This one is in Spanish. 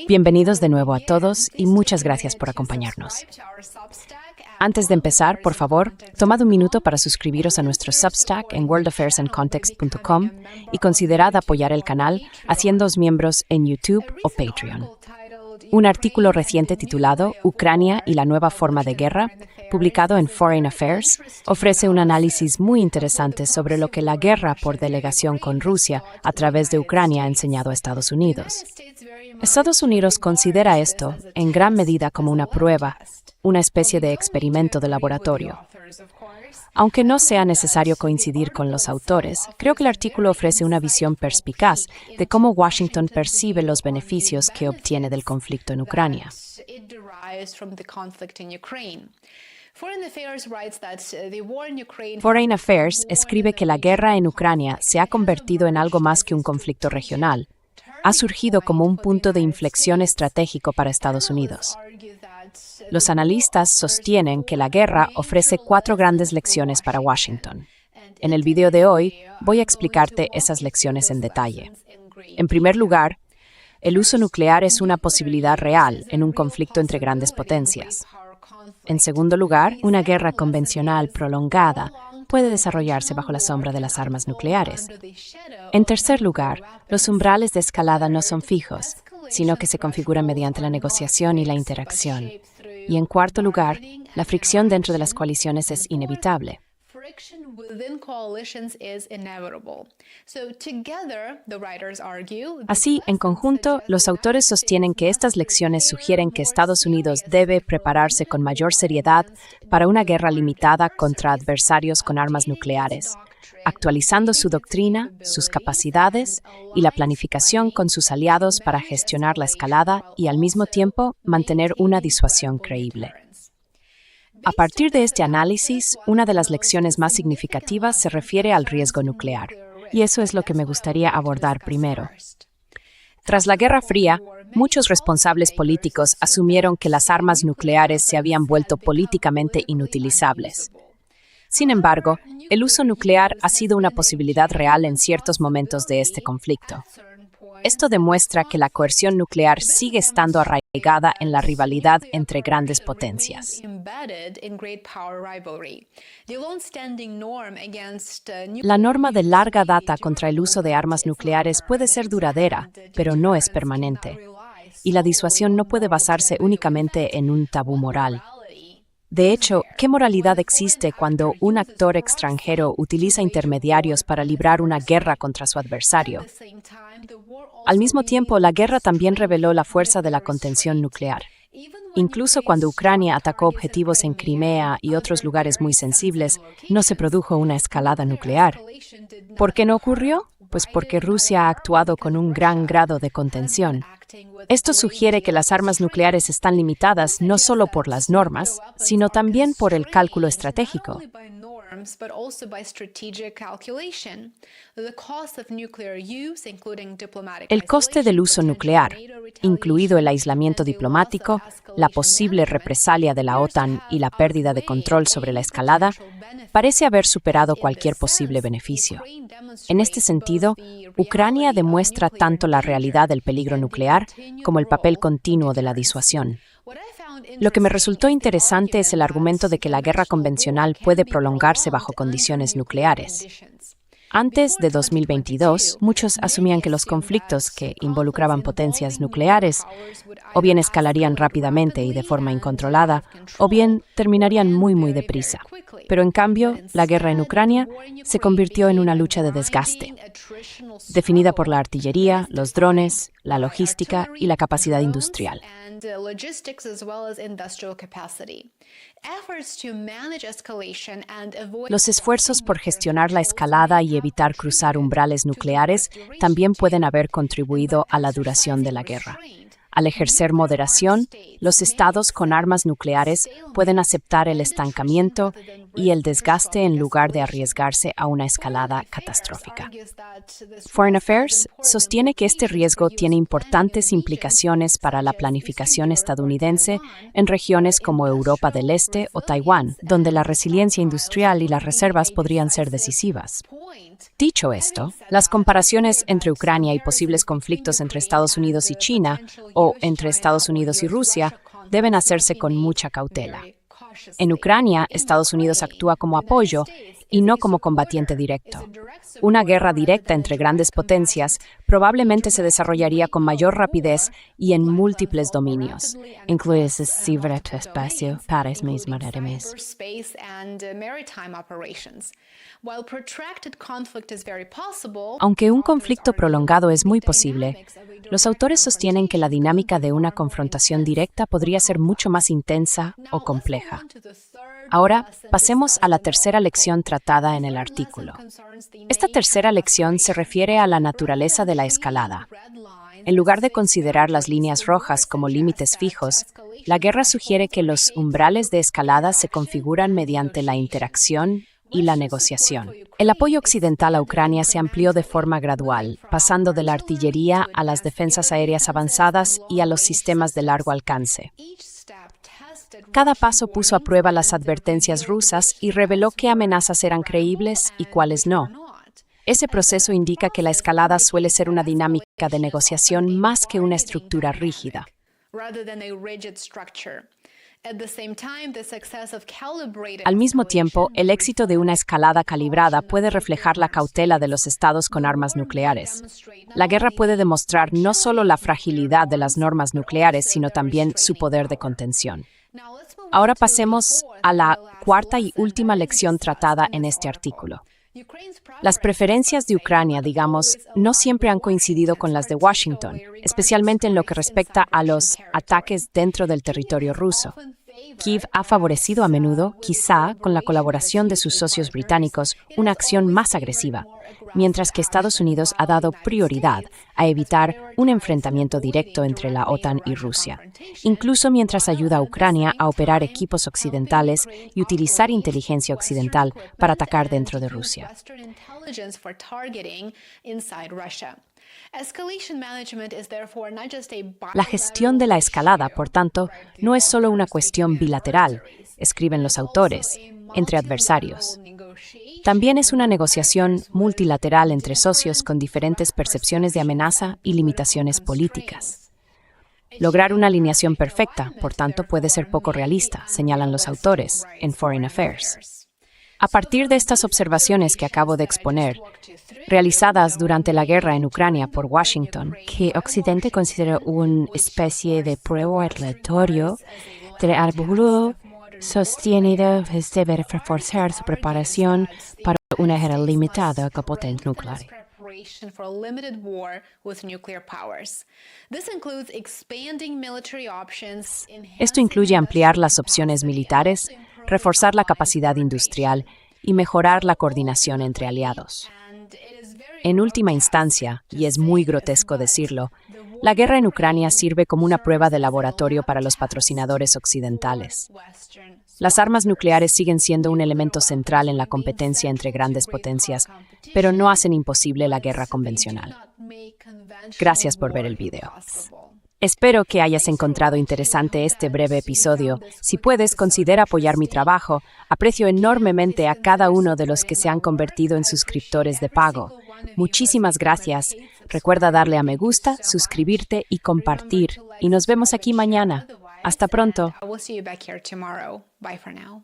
Bienvenidos de nuevo a todos y muchas gracias por acompañarnos. Antes de empezar, por favor, tomad un minuto para suscribiros a nuestro Substack en worldaffairsandcontext.com y considerad apoyar el canal haciéndoos miembros en YouTube o Patreon. Un artículo reciente titulado Ucrania y la nueva forma de guerra, publicado en Foreign Affairs, ofrece un análisis muy interesante sobre lo que la guerra por delegación con Rusia a través de Ucrania ha enseñado a Estados Unidos. Estados Unidos considera esto, en gran medida, como una prueba, una especie de experimento de laboratorio. Aunque no sea necesario coincidir con los autores, creo que el artículo ofrece una visión perspicaz de cómo Washington percibe los beneficios que obtiene del conflicto en Ucrania. Foreign Affairs escribe que la guerra en Ucrania se ha convertido en algo más que un conflicto regional. Ha surgido como un punto de inflexión estratégico para Estados Unidos. Los analistas sostienen que la guerra ofrece 4 grandes lecciones para Washington. En el video de hoy voy a explicarte esas lecciones en detalle. En primer lugar, el uso nuclear es una posibilidad real en un conflicto entre grandes potencias. En segundo lugar, una guerra convencional prolongada puede desarrollarse bajo la sombra de las armas nucleares. En tercer lugar, los umbrales de escalada no son fijos, sino que se configuran mediante la negociación y la interacción. Y en cuarto lugar, la fricción dentro de las coaliciones es inevitable. Así, en conjunto, los autores sostienen que estas lecciones sugieren que Estados Unidos debe prepararse con mayor seriedad para una guerra limitada contra adversarios con armas nucleares, actualizando su doctrina, sus capacidades y la planificación con sus aliados para gestionar la escalada y al mismo tiempo mantener una disuasión creíble. A partir de este análisis, una de las lecciones más significativas se refiere al riesgo nuclear, y eso es lo que me gustaría abordar primero. Tras la Guerra Fría, muchos responsables políticos asumieron que las armas nucleares se habían vuelto políticamente inutilizables. Sin embargo, el uso nuclear ha sido una posibilidad real en ciertos momentos de este conflicto. Esto demuestra que la coerción nuclear sigue estando arraigada en la rivalidad entre grandes potencias. La norma de larga data contra el uso de armas nucleares puede ser duradera, pero no es permanente. Y la disuasión no puede basarse únicamente en un tabú moral. De hecho, ¿qué moralidad existe cuando un actor extranjero utiliza intermediarios para librar una guerra contra su adversario? Al mismo tiempo, la guerra también reveló la fuerza de la contención nuclear. Incluso cuando Ucrania atacó objetivos en Crimea y otros lugares muy sensibles, no se produjo una escalada nuclear. ¿Por qué no ocurrió? Pues porque Rusia ha actuado con un gran grado de contención. Esto sugiere que las armas nucleares están limitadas no solo por las normas, sino también por el cálculo estratégico. El coste del uso nuclear, incluido el aislamiento diplomático, la posible represalia de la OTAN y la pérdida de control sobre la escalada, parece haber superado cualquier posible beneficio. En este sentido, Ucrania demuestra tanto la realidad del peligro nuclear como el papel continuo de la disuasión. Lo que me resultó interesante es el argumento de que la guerra convencional puede prolongarse bajo condiciones nucleares. Antes de 2022, muchos asumían que los conflictos que involucraban potencias nucleares o bien escalarían rápidamente y de forma incontrolada, o bien terminarían muy deprisa. Pero en cambio, la guerra en Ucrania se convirtió en una lucha de desgaste, definida por la artillería, los drones, la logística y la capacidad industrial. Los esfuerzos por gestionar la escalada y evitar cruzar umbrales nucleares también pueden haber contribuido a la duración de la guerra. Al ejercer moderación, los estados con armas nucleares pueden aceptar el estancamiento y el desgaste en lugar de arriesgarse a una escalada catastrófica. Foreign Affairs sostiene que este riesgo tiene importantes implicaciones para la planificación estadounidense en regiones como Europa del Este o Taiwán, donde la resiliencia industrial y las reservas podrían ser decisivas. Dicho esto, las comparaciones entre Ucrania y posibles conflictos entre Estados Unidos y China o entre Estados Unidos y Rusia deben hacerse con mucha cautela. En Ucrania, Estados Unidos actúa como apoyo y no como combatiente directo. Una guerra directa entre grandes potencias probablemente se desarrollaría con mayor rapidez y en múltiples dominios. Incluye ciberespacio, pares marítimas. Aunque un conflicto prolongado es muy posible, los autores sostienen que la dinámica de una confrontación directa podría ser mucho más intensa o compleja. Ahora, pasemos a la tercera lección tratada en el artículo. Esta tercera lección se refiere a la naturaleza de la escalada. En lugar de considerar las líneas rojas como límites fijos, la guerra sugiere que los umbrales de escalada se configuran mediante la interacción y la negociación. El apoyo occidental a Ucrania se amplió de forma gradual, pasando de la artillería a las defensas aéreas avanzadas y a los sistemas de largo alcance. Cada paso puso a prueba las advertencias rusas y reveló qué amenazas eran creíbles y cuáles no. Ese proceso indica que la escalada suele ser una dinámica de negociación más que una estructura rígida. Al mismo tiempo, el éxito de una escalada calibrada puede reflejar la cautela de los estados con armas nucleares. La guerra puede demostrar no solo la fragilidad de las normas nucleares, sino también su poder de contención. Ahora pasemos a la cuarta y última lección tratada en este artículo. Las preferencias de Ucrania, digamos, no siempre han coincidido con las de Washington, especialmente en lo que respecta a los ataques dentro del territorio ruso. Kiev ha favorecido a menudo, quizá con la colaboración de sus socios británicos, una acción más agresiva, mientras que Estados Unidos ha dado prioridad a evitar un enfrentamiento directo entre la OTAN y Rusia, incluso mientras ayuda a Ucrania a operar equipos occidentales y utilizar inteligencia occidental para atacar dentro de Rusia. La gestión de la escalada, por tanto, no es solo una cuestión bilateral, escriben los autores, entre adversarios. También es una negociación multilateral entre socios con diferentes percepciones de amenaza y limitaciones políticas. Lograr una alineación perfecta, por tanto, puede ser poco realista, señalan los autores en Foreign Affairs. A partir de estas observaciones que acabo de exponer, realizadas durante la guerra en Ucrania por Washington, que Occidente considera una especie de prueba aleatorio del artículo, sostiene que debe reforzar su preparación para una guerra limitada con potencia nuclear. Esto incluye ampliar las opciones militares, reforzar la capacidad industrial y mejorar la coordinación entre aliados. En última instancia, y es muy grotesco decirlo, la guerra en Ucrania sirve como una prueba de laboratorio para los patrocinadores occidentales. Las armas nucleares siguen siendo un elemento central en la competencia entre grandes potencias, pero no hacen imposible la guerra convencional. Gracias por ver el video. Espero que hayas encontrado interesante este breve episodio. Si puedes, considera apoyar mi trabajo. Aprecio enormemente a cada uno de los que se han convertido en suscriptores de pago. Muchísimas gracias. Recuerda darle a me gusta, suscribirte y compartir. Y nos vemos aquí mañana. Hasta pronto. I will see you back here tomorrow. Bye for now.